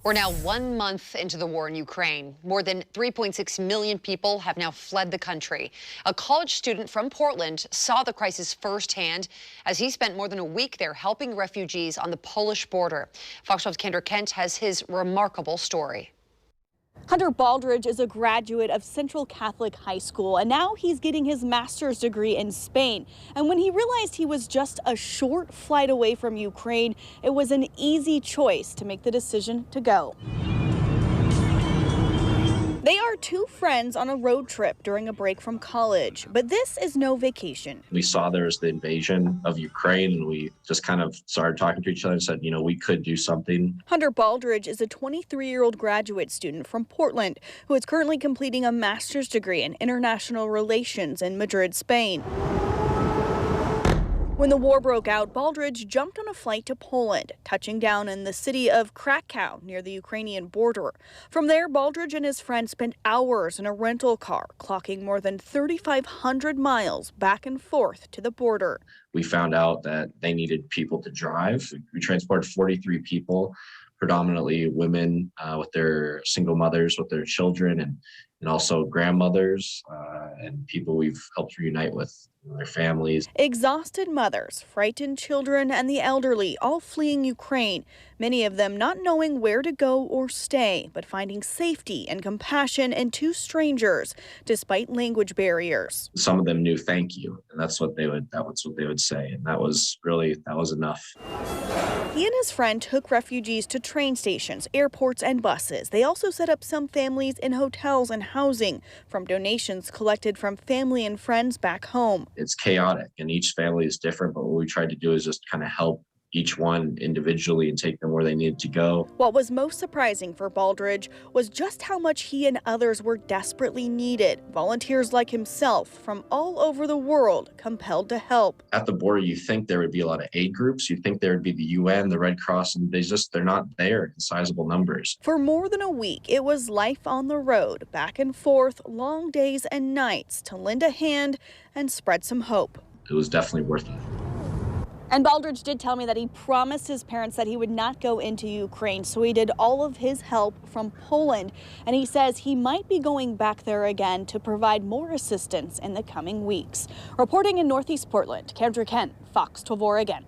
We're now 1 month into the war in Ukraine. More than 3.6 million people have now fled the country. A college student from Portland saw the crisis firsthand as he spent more than a week there helping refugees on the Polish border. Fox 12's Kendra Kent has his remarkable story. Hunter Baldridge is a graduate of Central Catholic High School, and now he's getting his master's degree in Spain. And when he realized he was just a short flight away from Ukraine, it was an easy choice to make the decision to go. They are two friends on a road trip during a break from college, but this is no vacation. We saw there was the invasion of Ukraine, and we just kind of started talking to each other and said, you know, we could do something. Hunter Baldridge is a 23-year-old graduate student from Portland who is currently completing a master's degree in international relations in Madrid, Spain. When the war broke out, Baldridge jumped on a flight to Poland, touching down in the city of Krakow near the Ukrainian border. From there, Baldridge and his friend spent hours in a rental car, clocking more than 3,500 miles back and forth to the border. We found out that they needed people to drive. We transported 43 people, predominantly women with their single mothers, with their children, and also grandmothers and people we've helped reunite with their families. Exhausted mothers, frightened children, and the elderly all fleeing Ukraine, many of them not knowing where to go or stay, but finding safety and compassion in two strangers, despite language barriers. Some of them knew thank you, and that was what they would say, and that was enough. He and his friend took refugees to train stations, airports, and buses. They also set up some families in hotels and housing from donations collected from family and friends back home. It's chaotic, and each family is different, but what we tried to do is just kind of help each one individually and take them where they needed to go. What was most surprising for Baldridge was just how much he and others were desperately needed. Volunteers like himself from all over the world compelled to help. At the border, you think there would be a lot of aid groups. You think there would be the UN, the Red Cross, and they're not there in sizable numbers. For more than a week, it was life on the road, back and forth, long days and nights to lend a hand and spread some hope. It was definitely worth it. And Baldridge did tell me that he promised his parents that he would not go into Ukraine, so he did all of his help from Poland. And he says he might be going back there again to provide more assistance in the coming weeks. Reporting in Northeast Portland, Kendra Kent, Fox 12 Oregon.